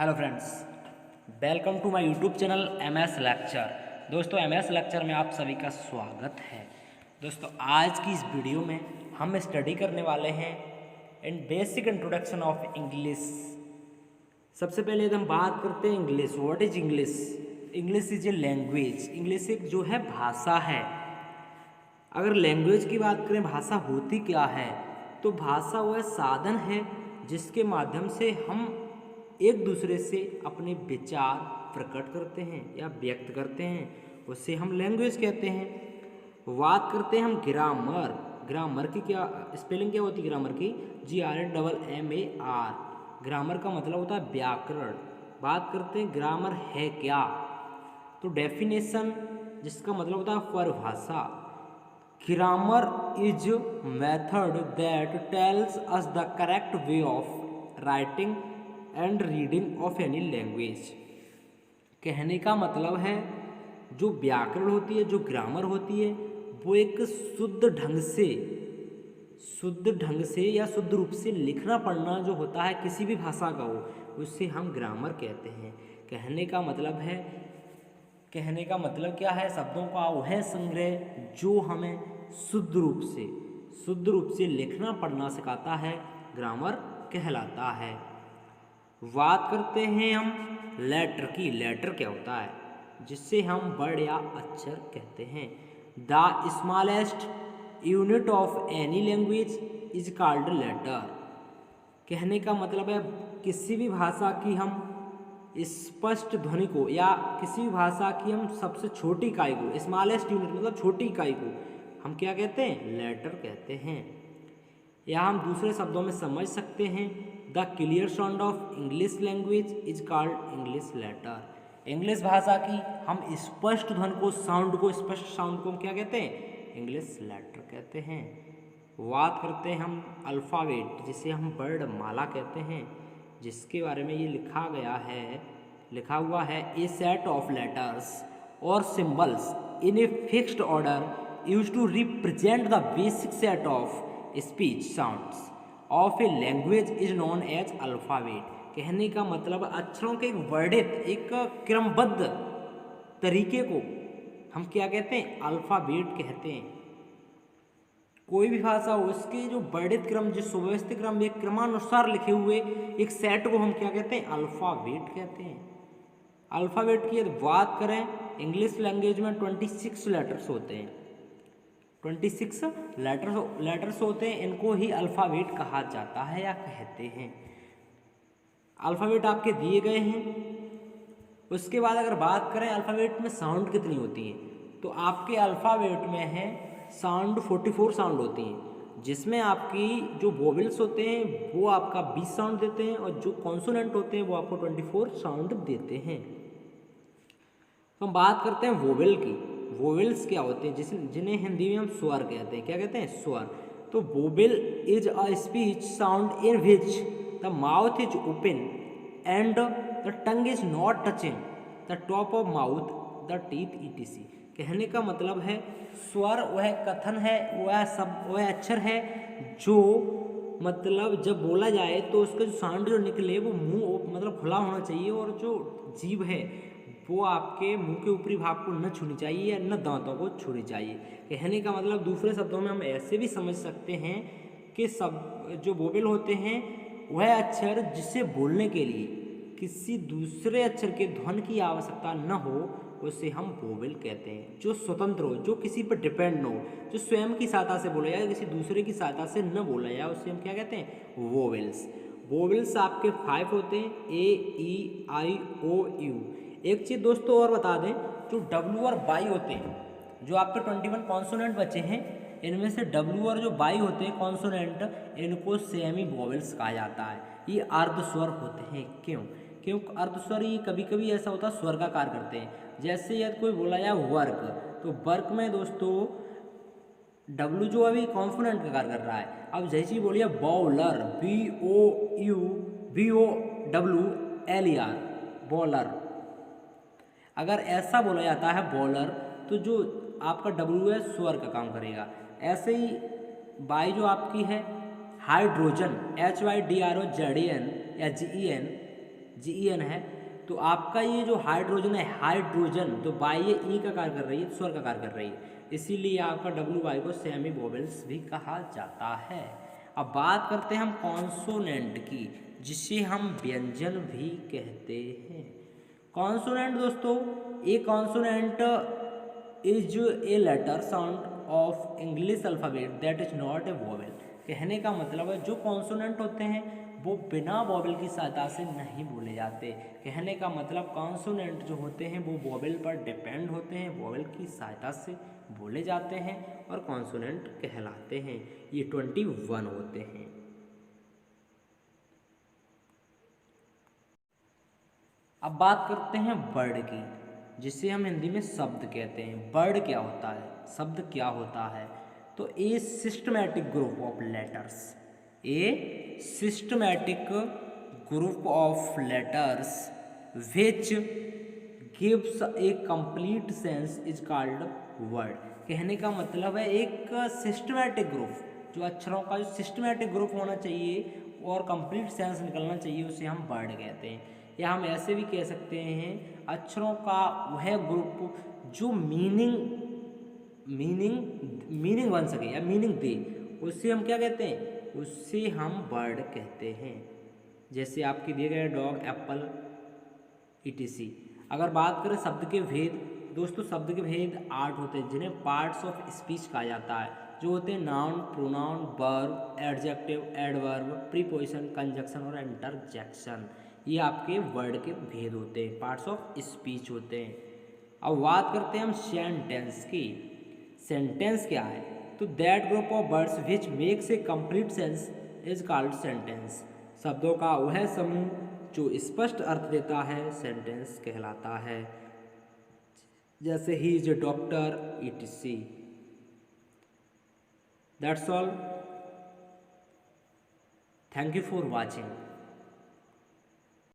Hello friends, welcome to my YouTube channel MS lecture. दोस्तों, MS lecture में आप सभी का स्वागत है। दोस्तों, आज की इस वीडियो में हम स्टडी करने वाले हैं इन बेसिक इंट्रोडक्शन ऑफ इंग्लिश। सबसे पहले हम बात करते हैं English. What is English? English is a language. English एक जो है भाषा है। अगर लैंग्वेज की बात करें, भाषा होती क्या है, तो भाषा वह साधन है जिसके माध्यम से हम एक दूसरे से अपने विचार प्रकट करते हैं या व्यक्त करते हैं, उसे हम लैंग्वेज कहते हैं। बात करते हैं हम ग्रामर। ग्रामर की क्या स्पेलिंग क्या होती है? ग्रामर की GRAMAR। ग्रामर का मतलब होता है व्याकरण। बात करते हैं ग्रामर है क्या, तो डेफिनेशन जिसका मतलब होता है परिभाषा। Grammar is method that tells us the correct way of writing and reading of any language. कहने का मतलब है जो व्याकरण होती है, जो ग्रामर होती है, वो एक शुद्ध ढंग से या शुद्ध रूप से लिखना पढ़ना जो होता है किसी भी भाषा का हो, उससे हम ग्रामर कहते हैं। कहने का मतलब क्या है? शब्दों का वह संग्रह जो हमें शुद्ध रूप से लिखना पढ़ना सिखाता है, ग्रामर कहलाता है। बात करते हैं हम लेटर की। लेटर क्या होता है? जिससे हम वर्ड या अक्षर कहते हैं। The smallest unit of any language is called letter. कहने का मतलब है किसी भी भाषा की हम स्पष्ट ध्वनि को या किसी भी भाषा की हम सबसे छोटी इकाई को, स्मॉलेस्ट यूनिट मतलब छोटी इकाई को हम क्या कहते हैं? लेटर कहते हैं। या हम दूसरे शब्दों में समझ सकते हैं, the clear sound of English language is called English letter. English भाषा की हम स्पष्ट ध्वनि को, स्पष्ट साउंड को हम क्या कहते हैं? इंग्लिश लेटर कहते हैं। बात करते हैं हम अल्फ़ाबेट, जिसे हम वर्ड माला कहते हैं, जिसके बारे में ये लिखा हुआ है ए सेट ऑफ लेटर्स और symbols in a fixed order used to represent the basic set of speech sounds of a language is known as alphabet. कहने का मतलब अक्षरों के एक वर्णित, एक क्रमबद्ध तरीके को हम क्या कहते हैं? अल्फ़ाबेट कहते हैं। कोई भी भाषा हो, उसके जो वर्णित क्रम, जो सुव्यवस्थित क्रम, एक क्रमानुसार लिखे हुए एक सेट को हम क्या कहते हैं? अल्फ़ाबेट कहते हैं। अल्फ़ाबेट की यदि बात करें, इंग्लिश लैंग्वेज में 26 लेटर्स होते हैं। 26 लेटर्स होते हैं, इनको ही अल्फ़ाबेट कहा जाता है या कहते हैं। अल्फ़ाबेट आपके दिए गए हैं। उसके बाद अगर बात करें अल्फ़ाबेट में साउंड कितनी होती हैं, तो आपके अल्फ़ाबेट में है साउंड 44 साउंड होती हैं, जिसमें आपकी जो वोवेल्स होते हैं वो आपका 20 साउंड देते हैं और जो कॉन्सोनेंट होते हैं वो आपको 24 साउंड देते हैं। तो हम बात करते हैं वोवेल की। वोवेल्स क्या होते हैं? जिन्हें हिंदी में हम स्वर कहते हैं। क्या कहते हैं? स्वर। तो vowel is a speech sound in which the mouth is open and the tongue is not touching the top of mouth, the teeth ETC। कहने का मतलब है स्वर वह कथन है, वह अक्षर है जो मतलब जब बोला जाए तो उसका जो साउंड जो निकले वो मुंह मतलब खुला होना चाहिए, और जो जीभ है वो आपके मुंह के ऊपरी भाग को न छूनी चाहिए या न दांतों को छूनी चाहिए। कहने का मतलब दूसरे शब्दों में हम ऐसे भी समझ सकते हैं कि सब जो वोवेल होते हैं वह अक्षर जिसे बोलने के लिए किसी दूसरे अक्षर के ध्वनि की आवश्यकता न हो, उसे हम वोवेल कहते हैं। जो स्वतंत्र हो, जो किसी पर डिपेंड न हो, जो स्वयं की सहायता से बोला जाए, किसी दूसरे की सहायता से न बोला जाए, उसे हम क्या कहते हैं? वोवेल्स। वोवेल्स आपके 5 होते हैं, A, E, I, O, U। एक चीज़ दोस्तों और बता दें, जो W और Y होते हैं, जो आपके 21 कॉन्सोनेंट बचे हैं, इनमें से W और जो Y होते हैं कॉन्सोनेंट, इनको सेमी वोवेल्स कहा जाता है। ये अर्धस्वर होते हैं। क्यों अर्धस्वर? ये कभी कभी ऐसा होता है स्वर का कार्य करते हैं। जैसे यदि कोई बोला जाए वर्क, तो वर्क में दोस्तों W जो अभी कॉन्सोनेंट का कार्य कर रहा है। अब जैसे ही बोलिए बॉलर, BOULER, बॉलर, अगर ऐसा बोला जाता है बॉलर, तो जो आपका W है स्वर का काम करेगा। ऐसे ही बाई जो आपकी है हाइड्रोजन, HYDROZEN या GEN, GEN है, तो आपका ये जो हाइड्रोजन है, हाइड्रोजन, तो बाई ये ई का कार्य कर रही है, स्वर का कार्य कर रही है, इसीलिए आपका WY को सेमी वोवेल्स भी कहा जाता है। अब बात करते हैं हम कॉन्सोनेंट की, जिसे हम व्यंजन भी कहते हैं। कॉन्सोनेंट दोस्तों, a consonant is a letter sound of English alphabet that is not a vowel. कहने का मतलब है जो कॉन्सोनेंट होते हैं वो बिना वोवेल की सहायता से नहीं बोले जाते। कहने का मतलब कॉन्सोनेंट जो होते हैं वो वोवेल पर डिपेंड होते हैं, वोवेल की सहायता से बोले जाते हैं और कॉन्सोनेंट कहलाते हैं। ये 21 होते हैं। अब बात करते हैं वर्ड की, जिसे हम हिंदी में शब्द कहते हैं। वर्ड क्या होता है, शब्द क्या होता है? तो a systematic group of letters, a systematic group of letters which gives a complete sense is called word. कहने का मतलब है एक सिस्टमैटिक ग्रुप, जो अक्षरों का जो सिस्टमैटिक ग्रुप होना चाहिए और कंप्लीट सेंस निकलना चाहिए, उसे हम वर्ड कहते हैं। या हम ऐसे भी कह सकते हैं अक्षरों का वह ग्रुप जो मीनिंग बन सके या मीनिंग दे, उससे हम क्या कहते हैं? उससे हम वर्ड कहते हैं। जैसे आपके दिए गए डॉग, एप्पल, ETC। अगर बात करें शब्द के भेद, दोस्तों शब्द के भेद 8 होते हैं, जिन्हें पार्ट्स ऑफ स्पीच कहा जाता है, जो होते हैं noun, pronoun, verb, adjective, adverb, preposition, conjunction और इंटरजेक्शन। ये आपके वर्ड के भेद होते हैं, पार्ट्स ऑफ स्पीच होते हैं। अब बात करते हैं हम सेंटेंस की। सेंटेंस क्या है? तो that group of words which makes a complete sense is called sentence. शब्दों का वह समूह जो स्पष्ट अर्थ देता है, सेंटेंस कहलाता है। जैसे he is a doctor, ETC। That's all. Thank you for watching.